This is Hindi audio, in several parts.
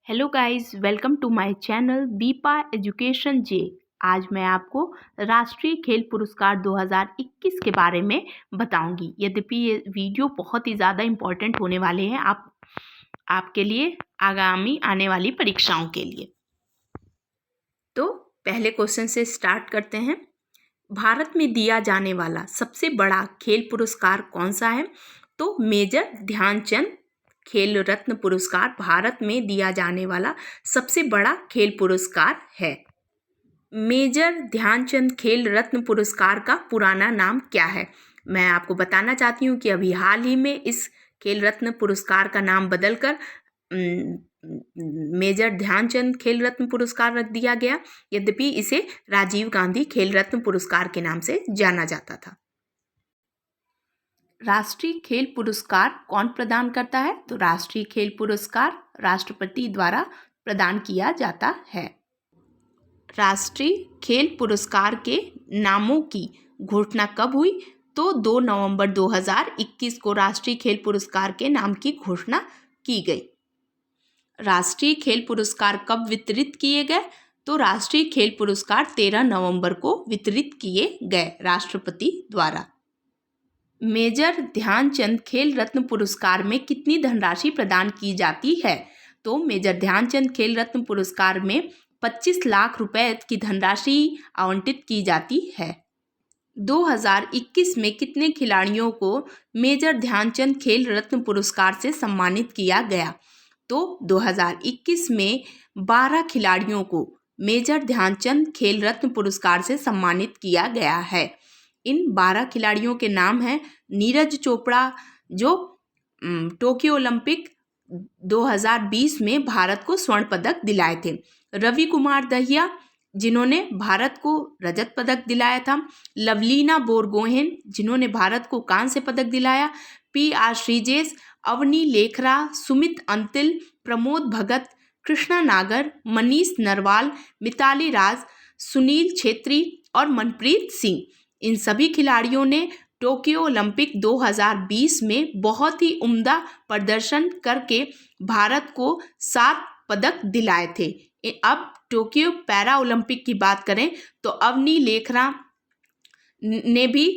Hello guys, welcome to my channel Deepa education जे। आज मैं आपको राष्ट्रीय खेल पुरस्कार 2021 के बारे में बताऊंगी। यद्यपि ये वीडियो बहुत ही ज़्यादा इम्पोर्टेंट होने वाले हैं आपके लिए आगामी आने वाली परीक्षाओं के लिए। तो पहले क्वेश्चन से स्टार्ट करते हैं। भारत में दिया जाने वाला सबसे बड़ा खेल पुरस्कार कौन सा है? तो मेजर ध्यानचंद खेल रत्न पुरस्कार भारत में दिया जाने वाला सबसे बड़ा खेल पुरस्कार है। मेजर ध्यानचंद खेल रत्न पुरस्कार का पुराना नाम क्या है? मैं आपको बताना चाहती हूँ कि अभी हाल ही में इस खेल रत्न पुरस्कार का नाम बदलकर मेजर ध्यानचंद खेल रत्न पुरस्कार रख दिया गया। यद्यपि इसे राजीव गांधी खेल रत्न पुरस्कार के नाम से जाना जाता था। राष्ट्रीय खेल पुरस्कार कौन प्रदान करता है? तो राष्ट्रीय खेल पुरस्कार राष्ट्रपति द्वारा प्रदान किया जाता है। राष्ट्रीय खेल पुरस्कार के नामों की घोषणा कब हुई? तो 2 नवंबर 2021 को राष्ट्रीय खेल पुरस्कार के नाम की घोषणा की गई। राष्ट्रीय खेल पुरस्कार कब वितरित किए गए? तो राष्ट्रीय खेल पुरस्कार 13 नवंबर को वितरित किए गए राष्ट्रपति द्वारा। मेजर ध्यानचंद खेल रत्न पुरस्कार में कितनी धनराशि प्रदान की जाती है? तो मेजर ध्यानचंद खेल रत्न पुरस्कार में 25 लाख रुपए की धनराशि आवंटित की जाती है। 2021 में कितने खिलाड़ियों को मेजर ध्यानचंद खेल रत्न पुरस्कार से सम्मानित किया गया? तो 2021 में 12 खिलाड़ियों को मेजर ध्यानचंद खेल रत्न पुरस्कार से सम्मानित किया गया है। इन 12 खिलाड़ियों के नाम हैं नीरज चोपड़ा, जो टोक्यो ओलंपिक 2020 में भारत को स्वर्ण पदक दिलाए थे। रवि कुमार दहिया, जिन्होंने भारत को रजत पदक दिलाया था। लवलीना बोरगोहेन, जिन्होंने भारत को कांस्य पदक दिलाया। PR श्रीजेश, अवनी लेखरा, सुमित अंतिल, प्रमोद भगत, कृष्णा नागर, मनीष नरवाल, मिताली राज, सुनील छेत्री और मनप्रीत सिंह, इन सभी खिलाड़ियों ने टोक्यो ओलंपिक 2020 में बहुत ही उम्दा प्रदर्शन करके भारत को 7 पदक दिलाए थे। अब टोक्यो पैरा ओलंपिक की बात करें तो अवनी लेखरा ने भी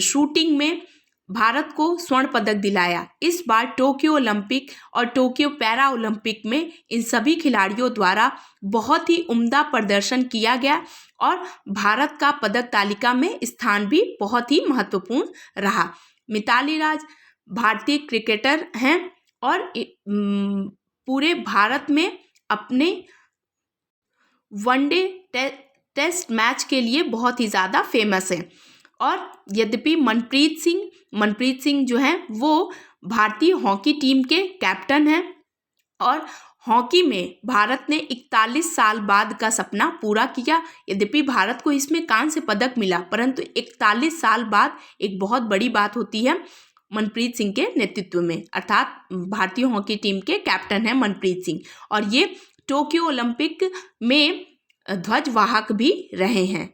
शूटिंग में भारत को स्वर्ण पदक दिलाया। इस बार टोक्यो ओलंपिक और टोक्यो पैरा ओलंपिक में इन सभी खिलाड़ियों द्वारा बहुत ही उम्दा प्रदर्शन किया गया और भारत का पदक तालिका में स्थान भी बहुत ही महत्वपूर्ण रहा। मिताली राज भारतीय क्रिकेटर हैं और पूरे भारत में अपने वनडे टेस्ट मैच के लिए बहुत ही ज़्यादा फेमस है। और यद्यपि मनप्रीत सिंह जो हैं वो भारतीय हॉकी टीम के कैप्टन हैं और हॉकी में भारत ने 41 साल बाद का सपना पूरा किया। यद्यपि भारत को इसमें कांस्य पदक मिला, परंतु 41 साल बाद एक बहुत बड़ी बात होती है मनप्रीत सिंह के नेतृत्व में, अर्थात भारतीय हॉकी टीम के कैप्टन हैं मनप्रीत सिंह और ये टोक्यो ओलंपिक में ध्वजवाहक भी रहे हैं।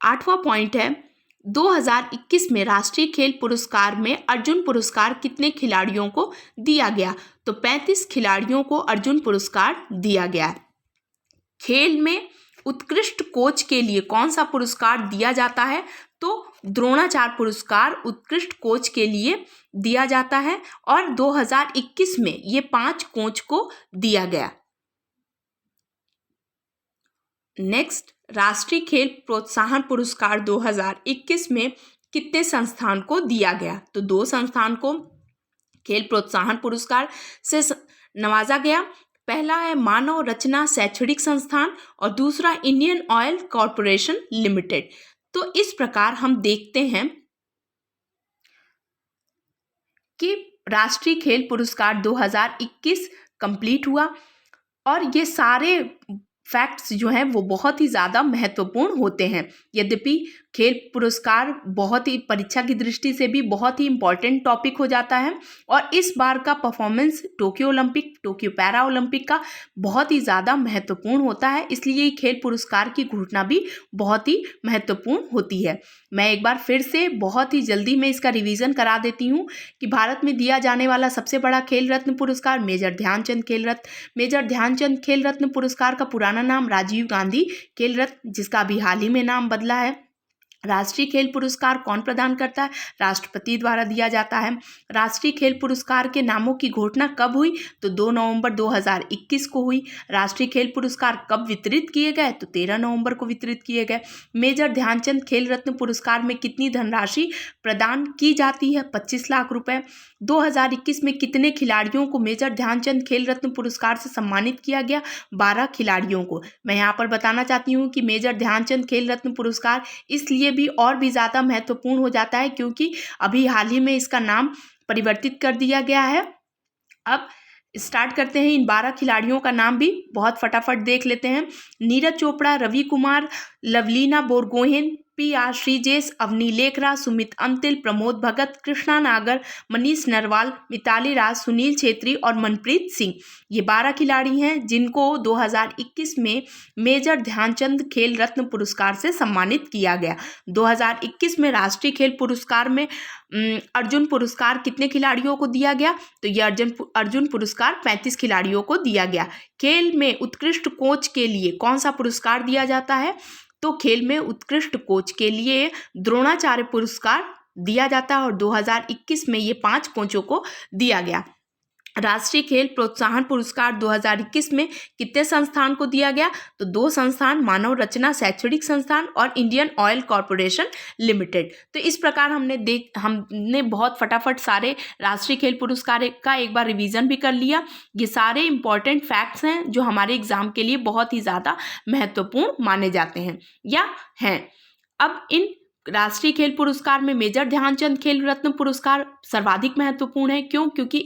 8वां पॉइंट है, 2021 में राष्ट्रीय खेल पुरस्कार में अर्जुन पुरस्कार कितने खिलाड़ियों को दिया गया? तो 35 खिलाड़ियों को अर्जुन पुरस्कार दिया गया। खेल में उत्कृष्ट कोच के लिए कौन सा पुरस्कार दिया जाता है? तो द्रोणाचार्य पुरस्कार उत्कृष्ट कोच के लिए दिया जाता है और 2021 में ये 5 कोच को दिया गया। नेक्स्ट, राष्ट्रीय खेल प्रोत्साहन पुरस्कार 2021 में कितने संस्थान को दिया गया? तो 2 संस्थान को खेल प्रोत्साहन पुरस्कार से नवाजा गया। पहला है मानव रचना शैक्षणिक संस्थान और दूसरा इंडियन ऑयल कॉरपोरेशन लिमिटेड। तो इस प्रकार हम देखते हैं कि राष्ट्रीय खेल पुरस्कार 2021 कंप्लीट हुआ और ये सारे फैक्ट्स जो हैं वो बहुत ही ज़्यादा महत्वपूर्ण होते हैं। यद्यपि खेल पुरस्कार बहुत ही परीक्षा की दृष्टि से भी बहुत ही इम्पॉर्टेंट टॉपिक हो जाता है और इस बार का परफॉर्मेंस टोक्यो पैरा ओलंपिक का बहुत ही ज़्यादा महत्वपूर्ण होता है, इसलिए खेल पुरस्कार की घोषणा भी बहुत ही महत्वपूर्ण होती है। मैं एक बार फिर से बहुत ही जल्दी में इसका रिवीजन करा देती हूँ कि भारत में दिया जाने वाला सबसे बड़ा खेल रत्न पुरस्कार मेजर ध्यानचंद खेल रत्न पुरस्कार का पुराना नाम राजीव गांधी खेल रत्न, जिसका अभी हाल ही में नाम बदला है। राष्ट्रीय खेल पुरस्कार कौन प्रदान करता है? राष्ट्रपति द्वारा दिया जाता है। राष्ट्रीय खेल पुरस्कार के नामों की घोषणा कब हुई? तो 2 नवंबर 2021 को हुई। राष्ट्रीय खेल पुरस्कार कब वितरित किए गए? तो 13 नवंबर को वितरित किए गए। मेजर ध्यानचंद खेल रत्न पुरस्कार में कितनी धनराशि प्रदान की जाती है? 25 लाख रुपए। 2021 में कितने खिलाड़ियों को मेजर ध्यानचंद खेल रत्न पुरस्कार से सम्मानित किया गया? 12 खिलाड़ियों को। मैं यहाँ पर बताना चाहती हूँ कि मेजर ध्यानचंद खेल रत्न पुरस्कार इसलिए भी और भी ज़्यादा महत्वपूर्ण हो जाता है क्योंकि अभी हाल ही में इसका नाम परिवर्तित कर दिया गया है। अब स्टार्ट करते हैं इन 12 खिलाड़ियों का नाम भी बहुत फटाफट देख लेते हैं। नीरज चोपड़ा, रवि कुमार, लवलीना बोरगोहेन, PR श्रीजेश, अवनी लेखरा, सुमित अंतिल, प्रमोद भगत, कृष्णा नागर, मनीष नरवाल, मिताली राज, सुनील छेत्री और मनप्रीत सिंह, ये 12 खिलाड़ी हैं जिनको 2021 में मेजर ध्यानचंद खेल रत्न पुरस्कार से सम्मानित किया गया। 2021 में राष्ट्रीय खेल पुरस्कार में अर्जुन पुरस्कार कितने खिलाड़ियों को दिया गया? तो ये अर्जुन पुरस्कार 35 खिलाड़ियों को दिया गया। खेल में उत्कृष्ट कोच के लिए कौन सा पुरस्कार दिया जाता है? तो खेल में उत्कृष्ट कोच के लिए द्रोणाचार्य पुरस्कार दिया जाता है और 2021 में ये 5 कोचों को दिया गया। राष्ट्रीय खेल प्रोत्साहन पुरस्कार 2021 में कितने संस्थान को दिया गया? तो 2 संस्थान, मानव रचना शैक्षणिक संस्थान और इंडियन ऑयल कॉरपोरेशन लिमिटेड। तो इस प्रकार हमने बहुत फटाफट सारे राष्ट्रीय खेल पुरस्कार का एक बार रिवीजन भी कर लिया। ये सारे इंपॉर्टेंट फैक्ट्स हैं जो हमारे एग्जाम के लिए बहुत ही ज़्यादा महत्वपूर्ण माने जाते हैं या हैं। अब इन राष्ट्रीय खेल पुरस्कार में मेजर ध्यानचंद खेल रत्न पुरस्कार सर्वाधिक महत्वपूर्ण है। क्यों? क्योंकि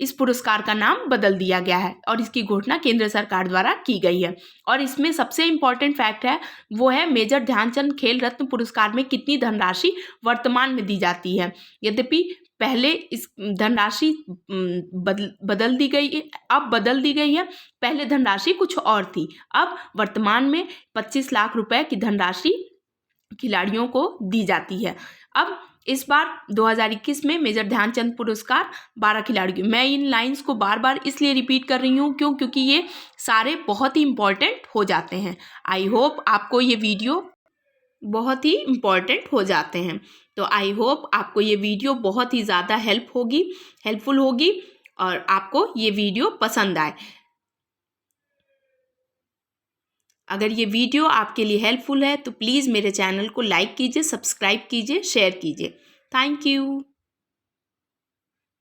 इस पुरस्कार का नाम बदल दिया गया है और इसकी घोषणा केंद्र सरकार द्वारा की गई है। और इसमें सबसे इम्पॉर्टेंट फैक्ट है वो है मेजर ध्यानचंद खेल रत्न पुरस्कार में कितनी धनराशि वर्तमान में दी जाती है। यद्यपि पहले इस धनराशि बदल दी गई है, अब बदल दी गई है। पहले धनराशि कुछ और थी, अब वर्तमान में 25 लाख रुपए की धनराशि खिलाड़ियों को दी जाती है। अब इस बार 2021 में मेजर ध्यानचंद पुरस्कार 12 खिलाड़ियों, मैं इन लाइंस को बार बार इसलिए रिपीट कर रही हूँ क्योंकि ये सारे बहुत ही इम्पॉर्टेंट हो जाते हैं। आई होप आपको ये वीडियो बहुत ही इम्पॉर्टेंट हो जाते हैं, तो आई होप आपको ये वीडियो बहुत ही ज़्यादा हेल्पफुल होगी और आपको ये वीडियो पसंद आए। अगर ये वीडियो आपके लिए हेल्पफुल है तो प्लीज़ मेरे चैनल को लाइक कीजिए, सब्सक्राइब कीजिए, शेयर कीजिए। Thank you.